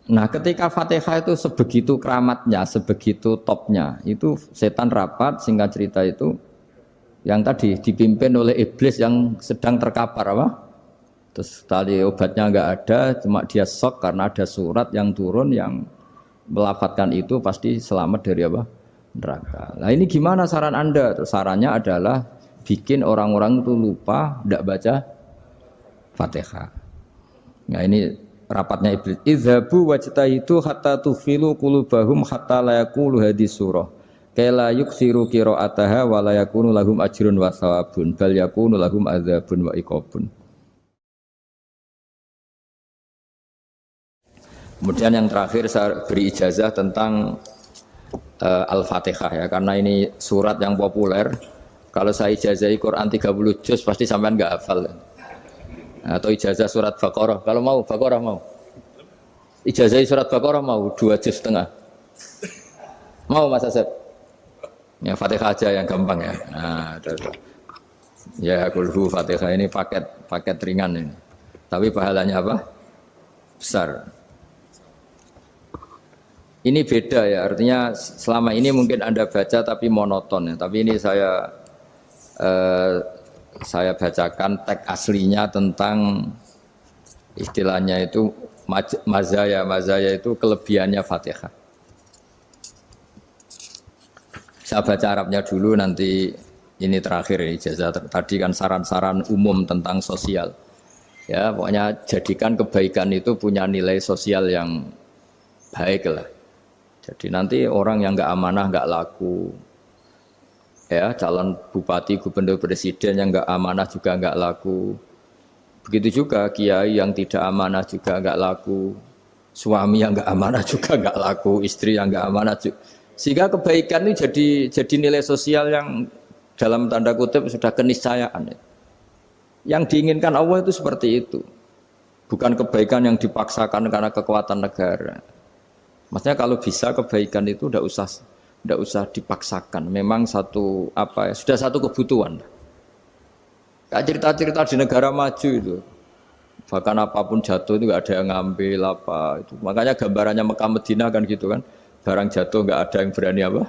Nah, ketika Fatihah itu sebegitu keramatnya, sebegitu topnya, itu setan rapat, singkat cerita itu yang tadi dipimpin oleh iblis yang sedang terkapar apa? Terus tali obatnya nggak ada, cuma dia shock karena ada surat yang turun yang melafatkan itu pasti selamat dari apa? Neraka. Nah ini gimana saran Anda? Terus sarannya adalah bikin orang-orang itu lupa, tidak baca Fatihah. Nah ini rapatnya iblis. Idzabu wajtahidu hatta tufilu qulubahum hatta la yaqulu hadis surah. Kala yuksiru qiraataha wa la yakunu lahum ajrun wa thawabun bal yakunu lahum adzabun wa iqabun. Kemudian yang terakhir saya beri ijazah tentang Al-Fatihah ya, karena ini surat yang populer. Kalau saya ijazahi Quran 30 juz pasti sampean enggak hafal. Atau ijazah surat Baqarah. Kalau mau Baqarah mau. Ijazahi surat Baqarah mau 2 juz setengah. Mau Mas Asep? Ya Fatihah aja yang gampang ya. Nah, ya kulhu Fatihah ini paket ringan ini. Tapi pahalanya apa? Besar. Ini beda ya, artinya selama ini mungkin Anda baca tapi monoton ya. Tapi ini saya bacakan teks aslinya tentang istilahnya itu mazaya. Mazaya itu kelebihannya Fatihah. Saya baca Arabnya dulu, nanti ini terakhir ijazah. Tadi kan saran-saran umum tentang sosial. Ya, pokoknya jadikan kebaikan itu punya nilai sosial yang baik lah. Jadi nanti orang yang nggak amanah nggak laku, ya calon bupati, gubernur, presiden yang nggak amanah juga nggak laku. Begitu juga kiai yang tidak amanah juga nggak laku, suami yang nggak amanah juga nggak laku, istri yang nggak amanah juga. Sehingga kebaikan ini jadi nilai sosial yang dalam tanda kutip sudah keniscayaan. Yang diinginkan Allah itu seperti itu, bukan kebaikan yang dipaksakan karena kekuatan negara. Maksudnya kalau bisa kebaikan itu tidak usah dipaksakan. Memang sudah satu kebutuhan. Kayak cerita-cerita di negara maju itu, bahkan apapun jatuh itu nggak ada yang ngambil apa itu. Makanya gambarannya Mekah Medina kan gitu kan, barang jatuh nggak ada yang berani apa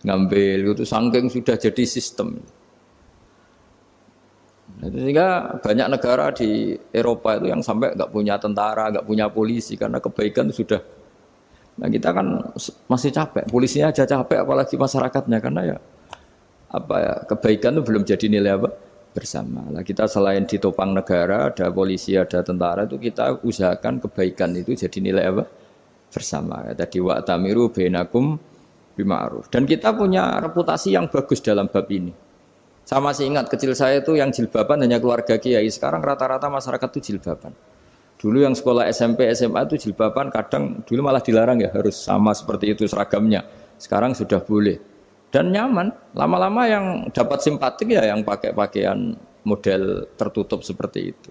ngambil. Itu saking sudah jadi sistem. Sehingga banyak negara di Eropa itu yang sampai nggak punya tentara, nggak punya polisi karena kebaikan itu sudah. Nah kita kan masih capek, polisinya aja capek apalagi masyarakatnya, karena ya kebaikan itu belum jadi nilai apa bersama. Nah kita selain ditopang negara, ada polisi, ada tentara, itu kita usahakan kebaikan itu jadi nilai apa bersama. Tadi wa'tamiru bainakum bima'ruf. Dan kita punya reputasi yang bagus dalam bab ini. Saya masih ingat kecil saya itu yang jilbaban hanya keluarga kiai. Sekarang rata-rata masyarakat itu jilbaban. Dulu yang sekolah SMP, SMA itu jilbaban kadang dulu malah dilarang ya, harus sama seperti itu seragamnya. Sekarang sudah boleh. Dan nyaman. Lama-lama yang dapat simpatik ya yang pakai pakaian model tertutup seperti itu.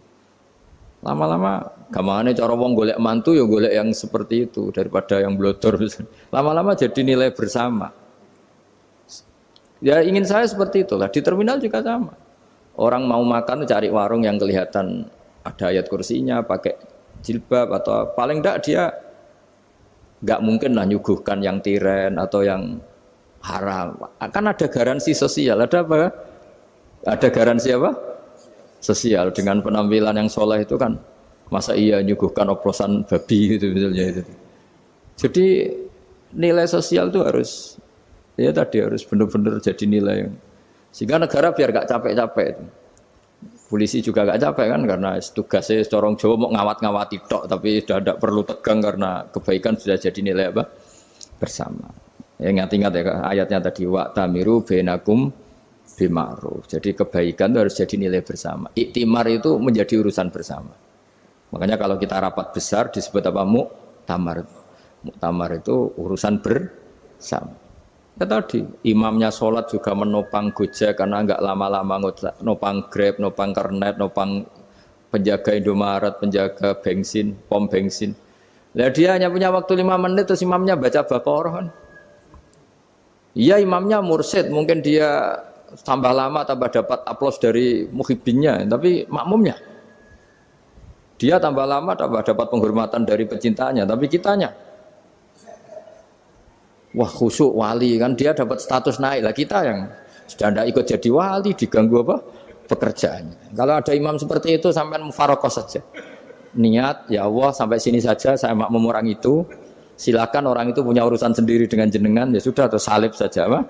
Lama-lama gamane cara wong golek mantu ya golek yang seperti itu daripada yang blodor. Lama-lama jadi nilai bersama. Ya ingin saya seperti itulah. Di terminal juga sama. Orang mau makan cari warung yang kelihatan ada ayat kursinya, pakai jilbab, atau paling enggak dia enggak mungkin lah nyuguhkan yang tiren atau yang haram. Kan ada garansi sosial, ada apa? Ada garansi apa? Sosial. Dengan penampilan yang soleh itu kan, masa iya nyuguhkan oplosan babi gitu misalnya itu. Jadi nilai sosial itu harus benar-benar jadi nilai. Sehingga negara biar enggak capek-capek itu. Polisi juga gak capek kan, karena tugasnya corong Jawa mau ngawat-ngawati tok, tapi sudah tidak perlu tegang karena kebaikan sudah jadi nilai apa bersama. Ya ingat-ingat ya ayatnya tadi, wa'tamiru bainakum bima'ruf. Jadi kebaikan itu harus jadi nilai bersama. Iktimar itu menjadi urusan bersama. Makanya kalau kita rapat besar disebut apa? Muktamar. Muktamar itu urusan bersama. Ya tadi, imamnya sholat juga menopang Gojek karena enggak lama-lama nopang Grab, nopang Kernet, nopang penjaga Indomaret, penjaga bensin, pom bensin. Lah dia hanya punya waktu 5 menit terus imamnya baca Baqarah kan. Iya imamnya mursyid, mungkin dia tambah lama tambah dapat aplaus dari muhibbinnya, tapi makmumnya Dia tambah lama tambah dapat penghormatan dari pecintanya, tapi kitanya wah khusyuk wali kan dia dapat status naik lah, kita yang sudah tidak ikut jadi wali diganggu apa pekerjaannya. Kalau ada imam seperti itu sampai mufarokoh saja. Niat ya Allah sampai sini saja saya makmum orang itu. Silakan orang itu punya urusan sendiri dengan jenengan ya sudah atau salib saja apa.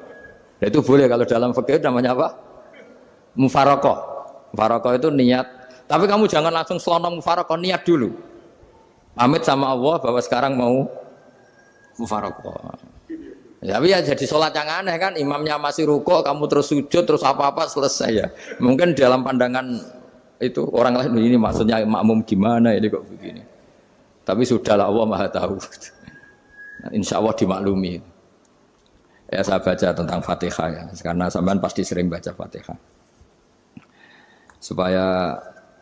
Nah, itu boleh kalau dalam fikih namanya apa? Mufarokoh. Mufarokoh itu niat. Tapi kamu jangan langsung selonong mufarokoh, niat dulu. Pamit sama Allah bahwa sekarang mau mufarokoh. Tapi ya jadi sholat yang aneh kan, imamnya masih rukuk, kamu terus sujud, terus apa-apa selesai ya. Mungkin dalam pandangan itu orang lain ini maksudnya makmum gimana ini kok begini. Tapi sudahlah Allah Maha tahu. Insya Allah dimaklumi. Ya saya baca tentang Fatihah ya, karena sampean pasti sering baca Fatihah. Supaya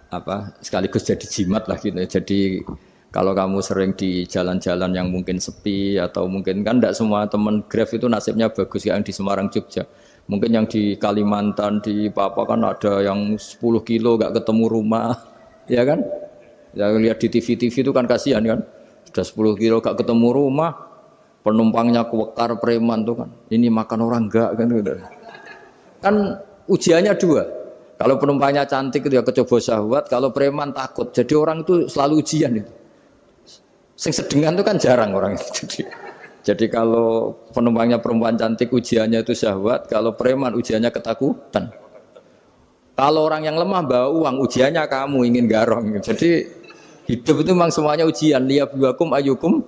apa sekaligus jadi jimat lah gitu. Jadi kalau kamu sering di jalan-jalan yang mungkin sepi atau mungkin kan tidak semua teman Grab itu nasibnya bagus yang di Semarang Jogja. Mungkin yang di Kalimantan di Papua kan ada yang 10 kilo gak ketemu rumah, ya kan? Ya lihat di TV-TV itu kan kasihan kan. Sudah 10 kilo gak ketemu rumah, penumpangnya kuwekar preman tuh kan. Ini makan orang enggak kan udah. Kan ujiannya dua. Kalau penumpangnya cantik itu ya kecoba syahwat, kalau preman takut. Jadi orang itu selalu ujian itu. Sing sedengan itu kan jarang orang itu. Jadi kalau penumpangnya perempuan cantik ujiannya itu syahwat, kalau preman ujiannya ketakutan. Kalau orang yang lemah bawa uang ujiannya kamu ingin garong. Jadi hidup itu memang semuanya ujian. Liyabluwakum ayyukum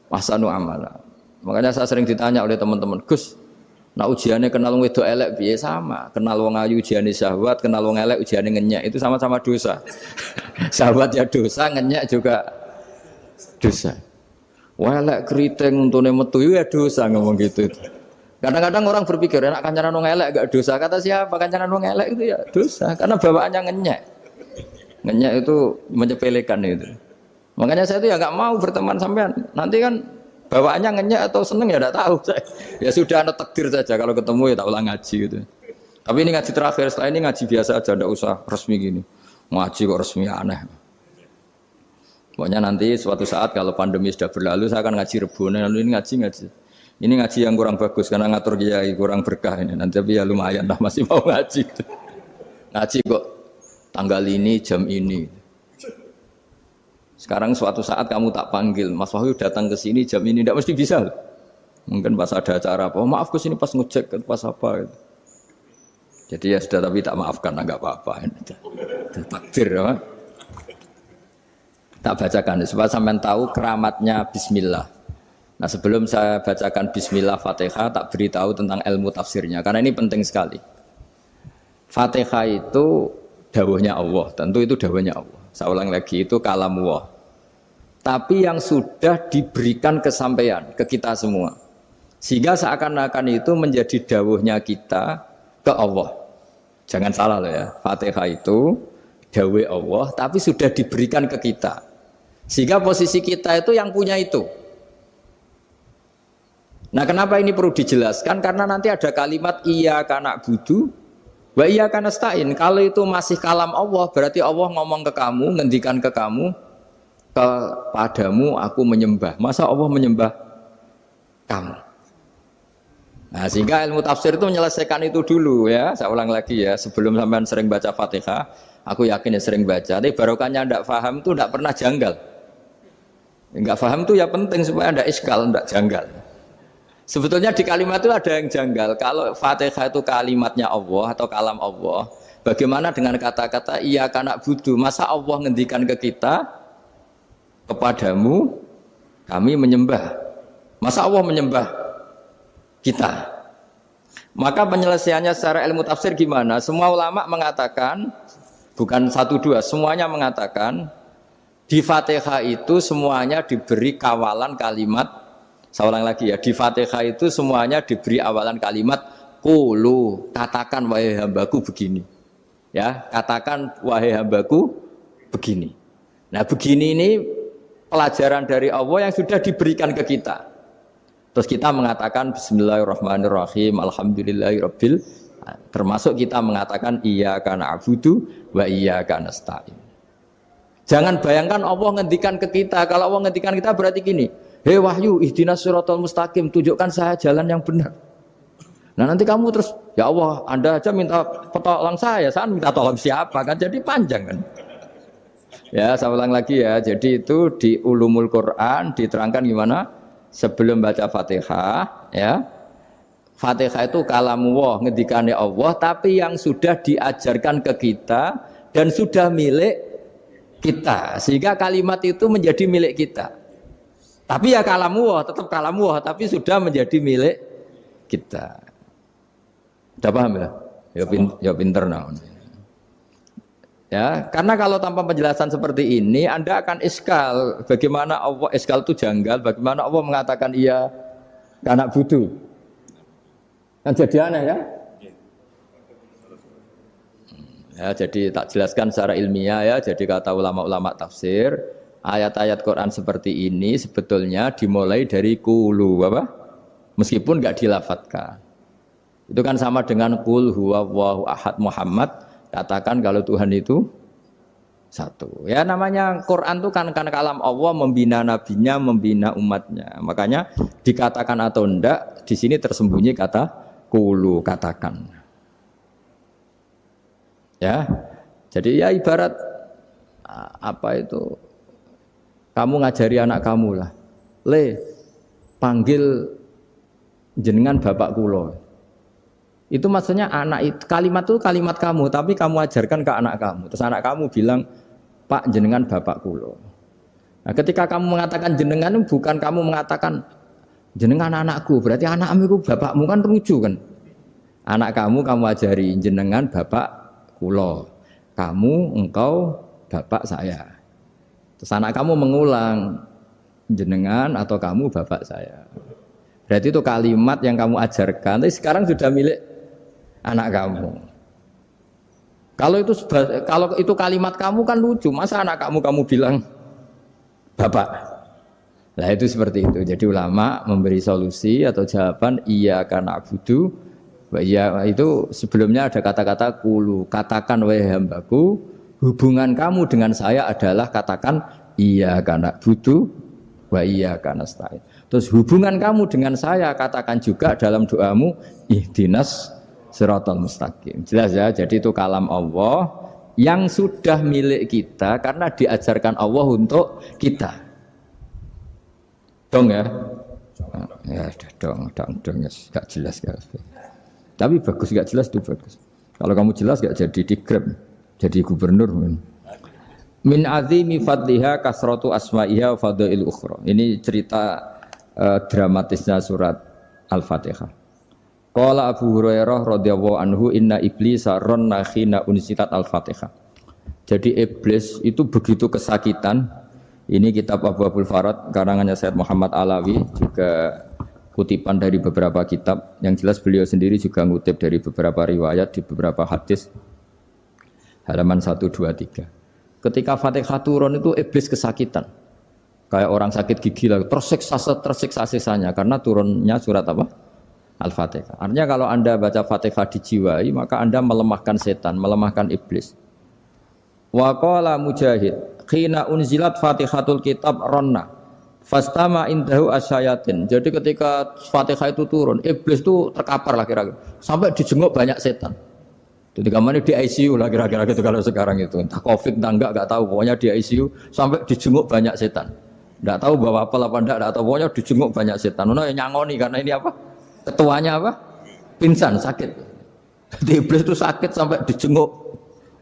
ahsanu amala. Makanya saya sering ditanya oleh teman-teman, Gus, nah ujiannya kenal wong wedok elek piye sama? Kenal wong ayu ujiannya syahwat, kenal wong elek ujiannya ngenyek, itu sama-sama dosa. Syahwat ya dosa, ngenyek juga dosa. Wah elek keriting untune metu ya dosa ngomong gitu. Kadang-kadang orang berpikir enak kancanan wong elek gak dosa. Kata siapa kancanan wong elek itu ya dosa karena bawaannya ngenyek. Ngenyek itu menyepelekan itu. Makanya saya itu ya nggak mau berteman sampean. Nanti kan bawaannya ngenyek atau seneng ya tidak tahu. Ya sudah ada takdir saja kalau ketemu ya tak ulang ngaji gitu. Tapi ini ngaji terakhir, setelah ini ngaji biasa aja, tidak usah resmi gini. Ngaji kok resmi aneh. Pokoknya nanti suatu saat kalau pandemi sudah berlalu saya akan ngaji Rebone, lalu ini ngaji. Ini ngaji yang kurang bagus karena ngatur kiai kurang berkah ini. Nanti tapi ya lumayan lah masih mau ngaji. Ngaji kok tanggal ini jam ini. Sekarang suatu saat kamu tak panggil, Mas Wahyu datang ke sini jam ini tidak mesti bisa. Mungkin pas ada acara apa, oh, maaf ke sini pas ngecek pas apa gitu. Jadi ya sudah tapi tak maafkan enggak apa-apa. Takdir ya. Tak bacakan supaya sampean tahu keramatnya bismillah. Nah, sebelum saya bacakan bismillah Fatihah tak beritahu tentang ilmu tafsirnya karena ini penting sekali. Fatihah itu dawuhnya Allah, tentu itu dawuhnya Allah. Saya ulang lagi itu kalamullah. Tapi yang sudah diberikan kesampaian ke kita semua. Sehingga seakan-akan itu menjadi dawuhnya kita ke Allah. Jangan salah loh ya. Fatihah itu dawuh Allah tapi sudah diberikan ke kita. Sehingga posisi kita itu yang punya itu. Nah kenapa ini perlu dijelaskan? Karena nanti ada kalimat iyyaka na'budu wa iyyaka nasta'in. Kalau itu masih kalam Allah, berarti Allah ngomong ke kamu, ngendikan ke kamu, kepadamu aku menyembah. Masa Allah menyembah kamu? Nah sehingga ilmu tafsir itu menyelesaikan itu dulu ya. Saya ulang lagi ya, sebelum sampean sering baca Fatihah, aku yakin ya sering baca. Tapi barokahnya tidak paham itu tidak pernah janggal. Enggak paham itu ya penting supaya tidak iskal, tidak janggal. Sebetulnya di kalimat itu ada yang janggal. Kalau Fatihah itu kalimatnya Allah atau kalam Allah, bagaimana dengan kata-kata iyyaka na'budu? Masa Allah ngendikan ke kita, kepadamu kami menyembah. Masa Allah menyembah kita? Maka penyelesaiannya secara ilmu tafsir gimana? Semua ulama mengatakan, bukan satu dua, semuanya mengatakan di Fatihah itu semuanya diberi kawalan kalimat. Saya ulang lagi ya, di Fatihah itu semuanya diberi awalan kalimat qulu, katakan wahai hambaku begini. Ya, katakan wahai hambaku begini. Nah, begini ini pelajaran dari Allah yang sudah diberikan ke kita. Terus kita mengatakan bismillahirrahmanirrahim, alhamdulillahirabbil, termasuk kita mengatakan iyyaka na'budu wa iyyaka nasta'in. Jangan bayangkan Allah ngendikan ke kita. Kalau Allah ngendikan kita berarti gini, hei wahyu, ihdinas siratal mustaqim, tunjukkan saya jalan yang benar. Nah nanti kamu terus, ya Allah, Anda aja minta tolong saya minta tolong siapa kan? Jadi panjang kan? Ya, saya ulang lagi ya. Jadi itu di Ulumul Quran diterangkan gimana? Sebelum baca Fatihah, ya. Fatihah itu kalamullah, ngendikane Allah, tapi yang sudah diajarkan ke kita dan sudah milik kita. Sehingga kalimat itu menjadi milik kita. Tapi ya kalamullah, tetap kalamullah, tapi sudah menjadi milik kita. Sudah paham ya? Ya pinter nah. Ya, karena kalau tanpa penjelasan seperti ini Anda akan iskal. Bagaimana Allah iskal itu janggal, bagaimana Allah mengatakan iya anak butuh. Kan jadi aneh ya? Ya, jadi tak jelaskan secara ilmiah ya. Jadi kata ulama-ulama tafsir, ayat-ayat Quran seperti ini sebetulnya dimulai dari qulu apa? Meskipun enggak dilafatkan. Itu kan sama dengan qul huwallahu ahad Muhammad, katakan kalau Tuhan itu satu. Ya namanya Quran itu kan kalam Allah, membina nabinya, membina umatnya. Makanya dikatakan atau enggak, di sini tersembunyi kata qulu, katakan. Ya. Jadi ya ibarat apa itu? Kamu ngajari anak kamu lah. Le, panggil jenengan bapak kula. Itu maksudnya anak itu, kalimat itu kalimat kamu, tapi kamu ajarkan ke anak kamu. Terus anak kamu bilang, Pak jenengan bapak kula. Nah, ketika kamu mengatakan jenengan, bukan kamu mengatakan jenengan anakku, berarti anakmu itu bapakmu, kan rujuk kan. Anak kamu ajari jenengan bapak kula. Kamu engkau bapak saya. Terus anak kamu mengulang jenengan atau kamu bapak saya. Berarti itu kalimat yang kamu ajarkan, tapi sekarang sudah milik anak kamu. Kalau itu kalimat kamu kan lucu, masa anak kamu bilang bapak. Nah itu seperti itu. Jadi ulama memberi solusi atau jawaban iya karena abudu. Iya itu sebelumnya ada kata-kata qulu, katakan wahai hambaku, hubungan kamu dengan saya adalah katakan iya karena abudu wa iya karena nasta'in. Terus hubungan kamu dengan saya katakan juga dalam doamu ihdinas siratal mustaqim. Jelas ya, jadi itu kalam Allah yang sudah milik kita karena diajarkan Allah untuk kita. Dong ya? Ya dong, gak jelas gak. Tapi bagus gak jelas itu bagus. Kalau kamu jelas gak jadi digrab, jadi gubernur. Min azimi fadliha kasratu asma'iha wa fadail ukhra. Ini cerita dramatisnya surat Al-Fatihah. Qala Abu Hurairah radhiyallahu anhu inna iblisa ranna khina unsitat Al-Fatihah. Jadi iblis itu begitu kesakitan. Ini kitab Abu Abul Farad karangannya Sayyid Muhammad Alawi, juga kutipan dari beberapa kitab. Yang jelas beliau sendiri juga ngutip dari beberapa riwayat di beberapa hadis. Halaman 123. Ketika Fatihah turun itu iblis kesakitan. Kayak orang sakit gigi lah, tersiksa sisanya karena turunnya surat apa? Al-Fatihah. Artinya kalau Anda baca Fatihah dijiwai, maka Anda melemahkan setan, melemahkan iblis. Wa qala Mujahid, khina unzilat Fatihatul kitab ronna fastama indahu asyayatin. Jadi ketika Fatihah itu turun, iblis itu terkapar lah kira-kira. Sampai dijenguk banyak setan. Jadi kemana di ICU lah kira-kira gitu kalau sekarang itu. Entah COVID entah enggak tahu. Pokoknya di ICU sampai dijenguk banyak setan. Enggak tahu bawa apa enggak tahu. Pokoknya dijenguk banyak setan. Nah yang nyangoni karena ini apa? Ketuanya apa? Pingsan, sakit. Jadi iblis itu sakit sampai dijenguk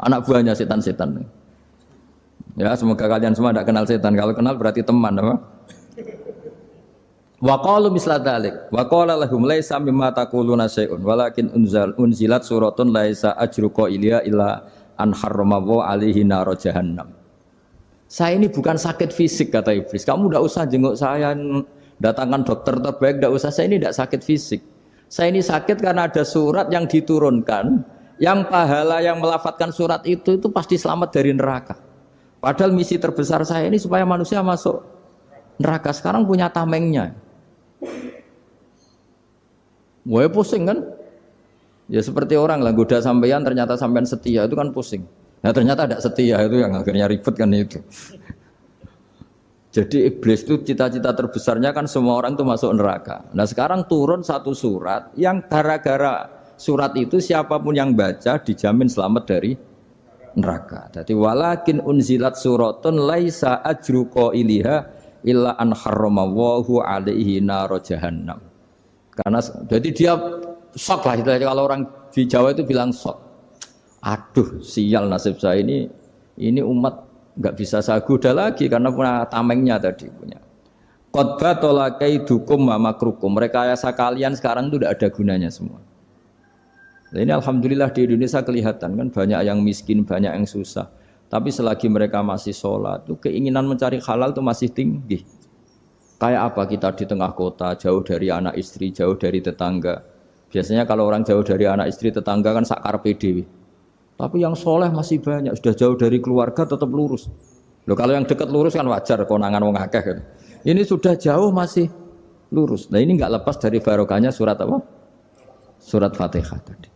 anak buahnya setan-setan. Ya semoga kalian semua tidak kenal setan. Kalau kenal berarti teman apa? Wa qalu misla dzalik wa qala lahum laisa mimma taquluna syai'un walakin unzilat suratun laisa ajru qailiya illa an harrama alaihi nar jahannam. Saya ini bukan sakit fisik kata iblis. Kamu tidak usah jenguk saya, datangkan dokter terbaik, tidak usah. Saya ini tidak sakit fisik. Saya ini sakit karena ada surat yang diturunkan, yang pahala yang melafatkan surat itu pasti selamat dari neraka. Padahal misi terbesar saya ini supaya manusia masuk neraka. Sekarang punya tamengnya. Wah pusing kan? Ya seperti orang lah goda sampean ternyata sampean setia itu kan pusing. Nah ternyata tidak setia, itu yang akhirnya ribet kan itu. Jadi iblis itu cita-cita terbesarnya kan semua orang itu masuk neraka. Nah sekarang turun satu surat yang gara-gara surat itu siapapun yang baca dijamin selamat dari neraka. Jadi walakin unzilat suratun laisa ajru qailiha illa an harramallahu alaihi nar jahannam. Karena jadi dia shock lah kalau orang di Jawa itu bilang shock. Aduh sial nasib saya ini umat nggak bisa saya goda lagi karena punya tamengnya tadi punya. Qad tolakaidukum wa makrukum. Rekayasa kalian sekarang itu tidak ada gunanya semua. Nah, ini alhamdulillah di Indonesia kelihatan kan banyak yang miskin, banyak yang susah. Tapi selagi mereka masih sholat, tuh keinginan mencari halal itu masih tinggi. Kayak apa kita di tengah kota, jauh dari anak istri, jauh dari tetangga. Biasanya kalau orang jauh dari anak istri, tetangga kan sakar PDW. Tapi yang soleh masih banyak, sudah jauh dari keluarga tetap lurus. Loh kalau yang dekat lurus kan wajar, konangan wong akeh kan. Ini sudah jauh masih lurus. Nah ini nggak lepas dari barokahnya surat apa? Surat Fatihah tadi.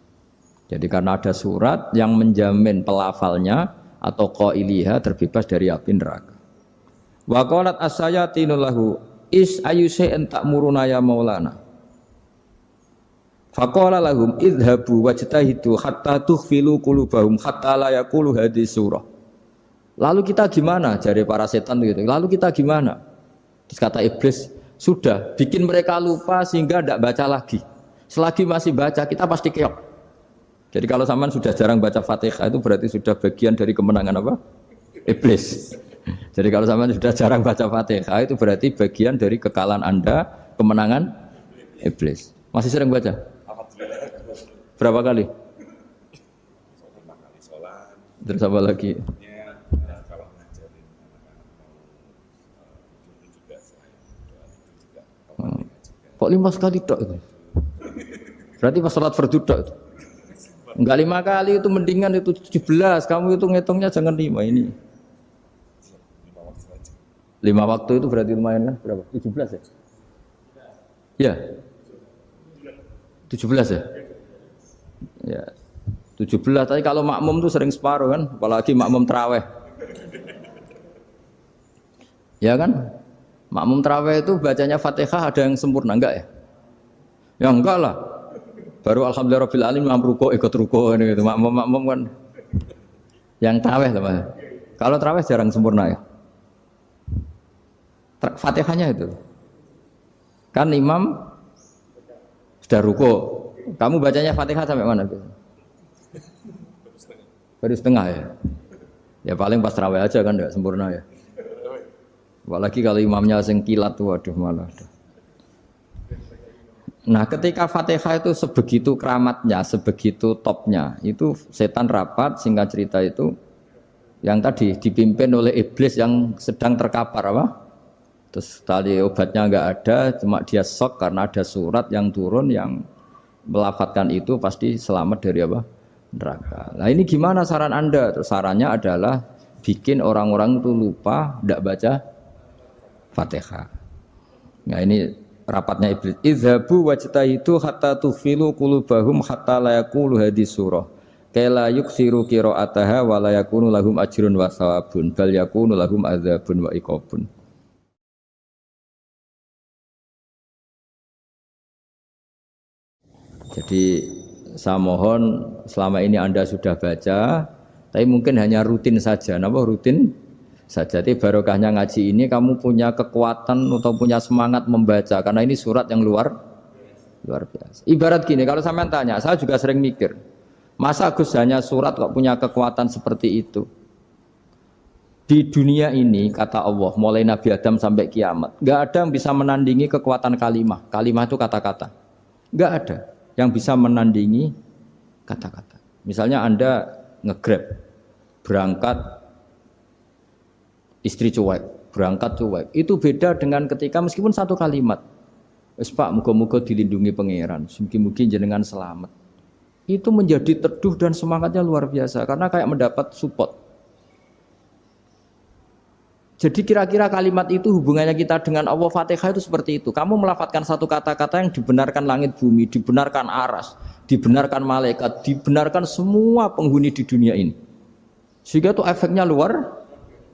Jadi karena ada surat yang menjamin pelafalnya atau qailiha terbebas dari api neraka. Wa qalat as-sayatinu lahu is ayusai'an ta'muruna ya maulana. Faqala lahum idhabu wajtahidu hatta tukhfilu qulubahum hatta la yaqulu hadhihi surah. Lalu kita gimana? Jari para setan gitu. Lalu kita gimana? Terus kata iblis, sudah bikin mereka lupa sehingga tidak baca lagi. Selagi masih baca kita pasti keok. Jadi kalau sampean sudah jarang baca Fatihah itu berarti sudah bagian dari kemenangan apa? Iblis. Jadi kalau sampean sudah jarang baca Fatihah itu berarti bagian dari kekalahan Anda, kemenangan iblis. Masih sering baca? Berapa kali? 5 kali sholat. Terus apa lagi? Kalau ngajarin anak-anak kok 5 sekali tok itu? Berarti pas sholat fardu tok itu? Enggak 5 kali itu mendingan itu 17. Kamu itu ngitungnya jangan 5 ini. 5 waktu itu berarti lumayan kan? Berapa? 17 ya? Ya. 17 ya? Ya. 17, tapi kalau makmum tuh sering separuh kan, apalagi makmum tarawih. Ya kan? Makmum tarawih itu bacanya Fatihah ada yang sempurna enggak ya? Ya enggak lah. Baru alhamdulillahirabbil alamin ruku ikut ruku gitu. Makmum kan yang tarawih lah, Mas. Kalau tarawih jarang sempurna ya. Fatihahnya itu. Kan imam sudah ruku. Kamu bacanya Fatihah sampai mana? Baru setengah ya. Ya paling pas tarawih aja kan enggak sempurna ya. Apalagi kalau imamnya sing kilat tuh waduh malah. Nah, ketika Fatihah itu sebegitu keramatnya, sebegitu topnya, itu setan rapat, singkat cerita itu yang tadi dipimpin oleh iblis yang sedang terkapar apa? Terus tali obatnya enggak ada, cuma dia shock karena ada surat yang turun yang melafatkan itu pasti selamat dari apa? Neraka. Nah ini gimana saran Anda? Terus sarannya adalah bikin orang-orang itu lupa, tidak baca Fatihah. Nah ini rapatnya iblis. Idhabu wajtahidu hatta tukhfilu qulubahum hatta la yaqulu hadhihi surah. Kala yuksiru qira'ataha wa la yakunu lahum ajrun wa thawabun bal yakunu lahum adzabun wa iqabun. Jadi saya mohon selama ini Anda sudah baca, tapi mungkin hanya rutin saja. Napa rutin saja? Jadi barokahnya ngaji ini kamu punya kekuatan atau punya semangat membaca karena ini surat yang luar biasa. Ibarat gini, kalau sampean tanya, saya juga sering mikir, masa Gus hanya surat kok punya kekuatan seperti itu? Di dunia ini kata Allah, mulai Nabi Adam sampai kiamat, nggak ada yang bisa menandingi kekuatan kalimah. Kalimah itu kata-kata, nggak ada yang bisa menandingi kata-kata. Misalnya Anda nge-grab, berangkat istri cuek, berangkat cuek. Itu beda dengan ketika meskipun satu kalimat, wes Pak, muga-muga dilindungi pangeran, mugi-mugi jenengan selamat. Itu menjadi teduh dan semangatnya luar biasa karena kayak mendapat support. Jadi kira-kira kalimat itu hubungannya kita dengan Allah, Fatihah itu seperti itu. Kamu melafatkan satu kata-kata yang dibenarkan langit bumi, dibenarkan aras, dibenarkan malaikat, dibenarkan semua penghuni di dunia ini. Sehingga tuh efeknya luar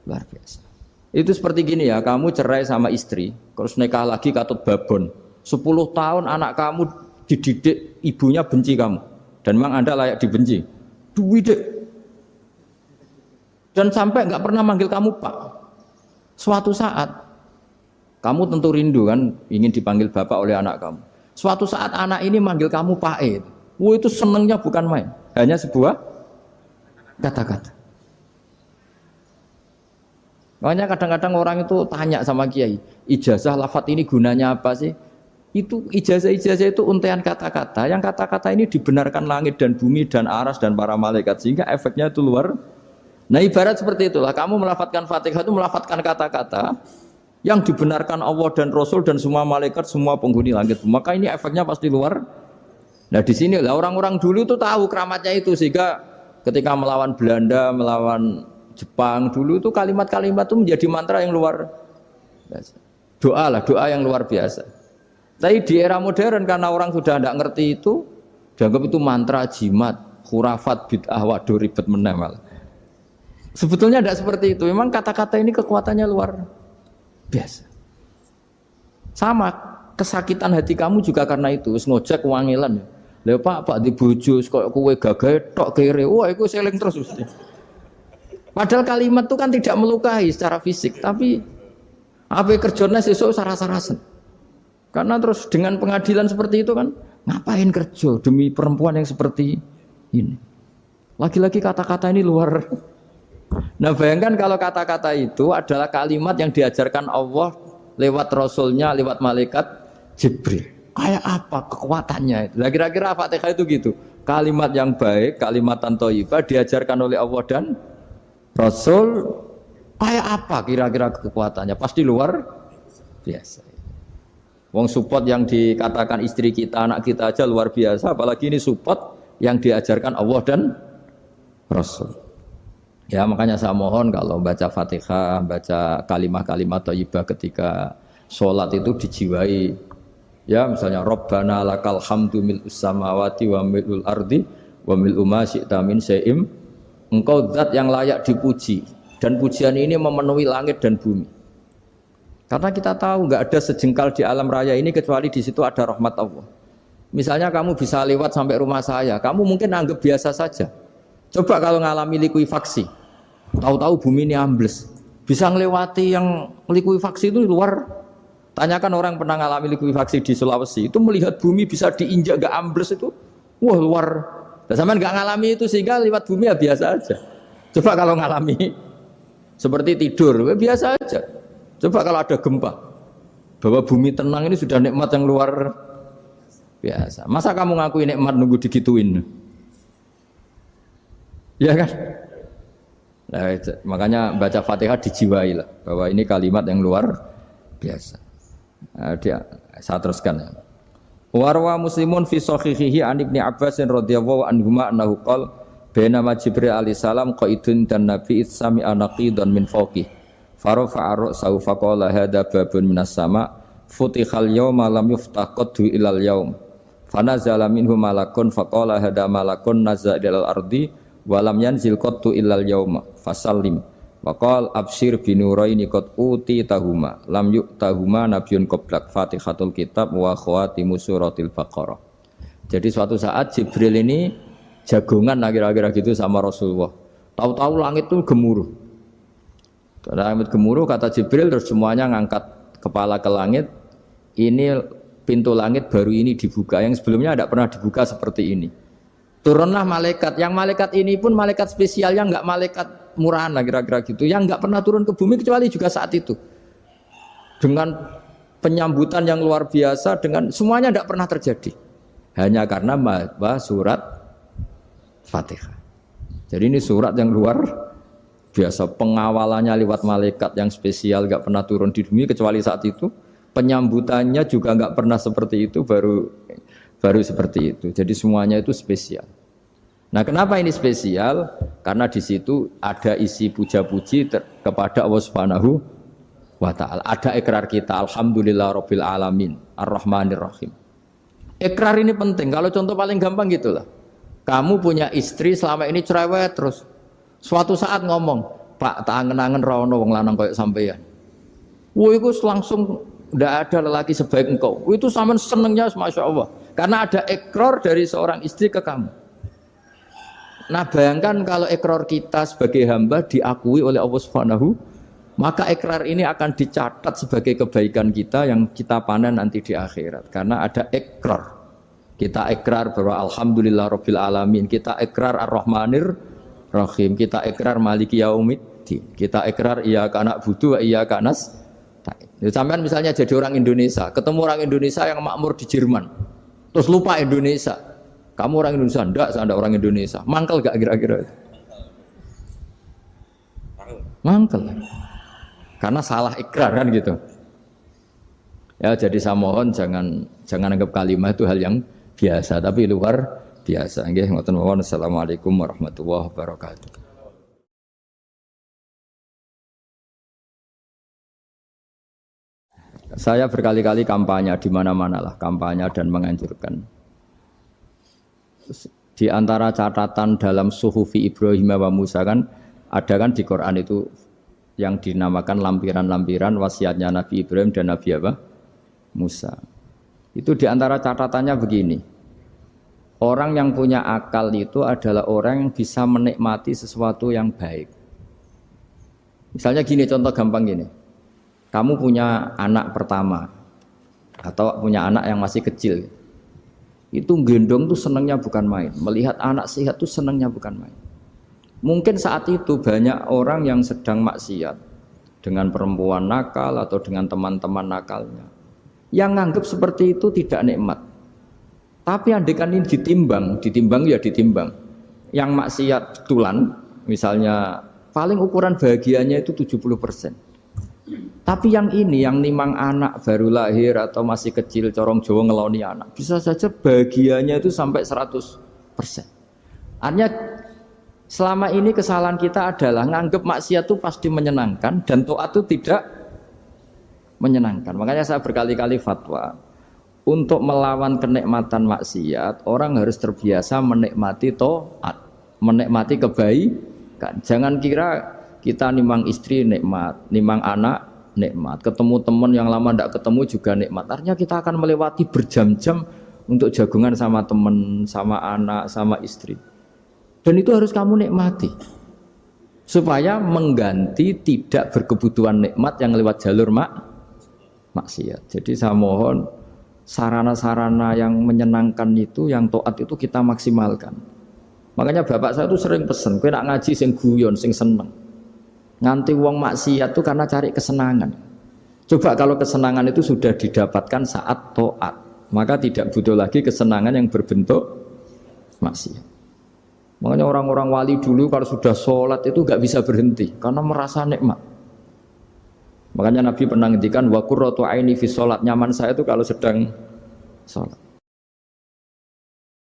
biasa. Itu seperti gini ya, kamu cerai sama istri, terus nikah lagi katut babon. 10 tahun anak kamu dididik, ibunya benci kamu. Dan memang Anda layak dibenci. Duwidek. Dan sampai nggak pernah manggil kamu Pak. Suatu saat, kamu tentu rindu kan, ingin dipanggil Bapak oleh anak kamu. Suatu saat anak ini manggil kamu Pak E. Wah itu senengnya bukan main. Hanya sebuah kata-kata. Makanya kadang-kadang orang itu tanya sama kiai, ijazah lafadz ini gunanya apa sih? Itu ijazah-ijazah itu untaian kata-kata. Yang kata-kata ini dibenarkan langit dan bumi dan aras dan para malaikat sehingga efeknya itu luar. Nah ibarat seperti itulah. Kamu melafadzkan Fatihah itu melafadzkan kata-kata yang dibenarkan Allah dan Rasul dan semua malaikat, semua penghuni langit. Maka ini efeknya pasti luar. Nah di sini lah orang-orang dulu itu tahu keramatnya itu sehingga ketika melawan Belanda, melawan Jepang dulu itu kalimat-kalimat itu menjadi mantra yang luar biasa. Doa yang luar biasa. Tapi di era modern karena orang sudah tidak ngerti itu, dianggap itu mantra, jimat, khurafat, bid'ah, waduh ribet meneh malah. Sebetulnya tidak seperti itu. Memang kata-kata ini kekuatannya luar biasa. Sama kesakitan hati kamu juga karena itu. Ngojek wangilan. Lha Pak di bojo kok kowe gagah tok kere. Wah, iku seling terus mesti. Padahal kalimat itu kan tidak melukai secara fisik, tapi apa kerjanya sesuk sarasa-rasen. Karena terus dengan pengadilan seperti itu kan, ngapain kerja demi perempuan yang seperti ini? Lagi-lagi kata-kata ini luar. Nah bayangkan kalau kata-kata itu adalah kalimat yang diajarkan Allah lewat Rasulnya, lewat malaikat Jibril. Kayak apa kekuatannya? Nah, kira-kira Fatihah itu gitu. Kalimat yang baik, kalimatan thayyibah diajarkan oleh Allah dan Rasul, kayak apa kira-kira kekuatannya? Pasti luar biasa. Wong support yang dikatakan istri kita, anak kita aja luar biasa, apalagi ini support yang diajarkan Allah dan Rasul. Ya makanya saya mohon kalau baca Fatihah, baca kalimat-kalimat thayyibah ketika sholat itu dijiwai. Ya misalnya Rabbana lakal hamdu mil'us samawati wa mil'ul ardi wa mil'u ma syi'ta min syai'im. Engkau zat yang layak dipuji dan pujian ini memenuhi langit dan bumi. Karena kita tahu nggak ada sejengkal di alam raya ini kecuali di situ ada rahmat Allah. Misalnya kamu bisa lewat sampai rumah saya, kamu mungkin anggap biasa saja. Coba kalau ngalami likuifaksi, tahu-tahu bumi ini ambles, bisa ngelewati yang likuifaksi itu luar. Tanyakan orang pernah ngalami likuifaksi di Sulawesi, itu melihat bumi bisa diinjak nggak ambles itu, wah luar. Dan sampean nggak ngalami itu sehingga lewat bumi ya biasa aja. Coba kalau ngalami seperti tidur, ya biasa aja. Coba kalau ada gempa, bahwa bumi tenang ini sudah nikmat yang luar biasa. Masa kamu ngakui nikmat nunggu digituin? Ya kan? Nah, makanya baca Fatihah dijiwai lah, bahwa ini kalimat yang luar biasa. Nah, saya teruskan ya. Warwa Muslimun fi sahihihi an Ibnu Abbas radhiyallahu anhuma annahu qala bainama Jibril alaihi salam qaidun dan Nabi sami anaqidan min fawqi farafa'a ra'sahu faqala hadza babun minas sama futihal yawma lam yuftah qaddu ilal yaum fanazala minhu malakun faqala hadza malakun nazza ilal ardi wa lam yanzil qaddu ilal yauma fasallim waqal absyir binuraini qad uti tahuma lam yu'tahuma nabiyyun qablak Fatihatul kitab wa khawatimu suratil Baqarah. Jadi suatu saat Jibril ini jagongan kira-kira gitu sama Rasulullah. Tahu-tahu langit itu gemuruh. Langit gemuruh kata Jibril terus semuanya ngangkat kepala ke langit. Ini pintu langit baru ini dibuka, yang sebelumnya tidak pernah dibuka seperti ini. Turunlah malaikat, yang malaikat ini pun malaikat spesial, yang enggak malaikat murahan lah kira-kira gitu, yang enggak pernah turun ke bumi kecuali juga saat itu. Dengan penyambutan yang luar biasa, dengan semuanya tidak pernah terjadi. Hanya karena surat Fatihah. Jadi ini surat yang luar biasa, pengawalannya lewat malaikat yang spesial, enggak pernah turun di bumi kecuali saat itu. Penyambutannya juga enggak pernah seperti itu, baru seperti itu. Jadi semuanya itu spesial. Nah, kenapa ini spesial? Karena di situ ada isi puja-puji kepada Allah Subhanahu wa taala. Ada ikrar kita, alhamdulillahirabbil alamin, arrahmanir rahim. Ikrar ini penting. Kalau contoh paling gampang gitulah. Kamu punya istri selama ini cerewet terus. Suatu saat ngomong, Pak, tak angen-angen ra ono wong lanang koyo sampeyan. Wah, itu langsung tidak ada lelaki sebaik engkau. Itu sampean senengnya, masya Allah, karena ada ikrar dari seorang istri ke kamu. Nah, bayangkan kalau ikrar kita sebagai hamba diakui oleh Allah Subhanahu, maka ikrar ini akan dicatat sebagai kebaikan kita yang kita panen nanti di akhirat. Karena ada ikrar. Kita ikrar bahwa alhamdulillah rabbil alamin, kita ikrar ar-rahmanir rahim, kita ikrar maliki yaumiddin, kita ikrar iyyaka na'budu wa iyyaka nasta'in. Sampean misalnya jadi orang Indonesia, ketemu orang Indonesia yang makmur di Jerman, terus lupa Indonesia. Kamu orang Indonesia? Enggak, saya ada orang Indonesia. Mangkel gak kira-kira? Mangkel. Karena salah ikrar kan gitu. Ya, jadi saya mohon jangan anggap kalimat itu hal yang biasa, tapi luar biasa. Nggih, ngoten mawon. Assalamualaikum warahmatullahi wabarakatuh. Saya berkali-kali kampanye di mana-mana lah, kampanye dan menganjurkan. Di antara catatan dalam Suhufi Ibrahim wa Musa kan ada kan di Quran itu yang dinamakan lampiran-lampiran wasiatnya Nabi Ibrahim dan Nabi apa? Musa. Itu di antara catatannya begini. Orang yang punya akal itu adalah orang yang bisa menikmati sesuatu yang baik. Misalnya gini, contoh gampang gini. Kamu punya anak pertama atau punya anak yang masih kecil. Itu gendong tuh senangnya bukan main. Melihat anak sehat tuh senangnya bukan main. Mungkin saat itu banyak orang yang sedang maksiat dengan perempuan nakal atau dengan teman-teman nakalnya. Yang nganggap seperti itu tidak nikmat. Tapi andaikan ini ditimbang ya ditimbang. Yang maksiat betulan, misalnya paling ukuran bahagianya itu 70%. Tapi yang ini, yang nimang anak baru lahir atau masih kecil, corong Jawa ngeloni anak, bisa saja bahagianya itu sampai 100%. Artinya selama ini kesalahan kita adalah nganggap maksiat itu pasti menyenangkan dan taat itu tidak menyenangkan. Makanya saya berkali-kali fatwa, untuk melawan kenikmatan maksiat, orang harus terbiasa menikmati taat, menikmati kebaikan. Jangan kira kita nimang istri nikmat, nimang anak nikmat, ketemu teman yang lama tidak ketemu juga nikmat. Artinya kita akan melewati berjam-jam untuk jagungan sama teman, sama anak, sama istri. Dan itu harus kamu nikmati supaya mengganti tidak berkebutuhan nikmat yang lewat jalur maksiat. Jadi saya mohon sarana-sarana yang menyenangkan itu, yang taat itu kita maksimalkan. Makanya bapak saya tuh sering pesen, kowe nak ngaji sing guyon, sing seneng. Nganti wong maksiat itu karena cari kesenangan. Coba kalau kesenangan itu sudah didapatkan saat taat, maka tidak butuh lagi kesenangan yang berbentuk maksiat. Makanya orang-orang wali dulu kalau sudah sholat itu gak bisa berhenti karena merasa nikmat. Makanya Nabi pernah ngendikan wa qurratu aini fi sholat, nyaman saya itu kalau sedang sholat.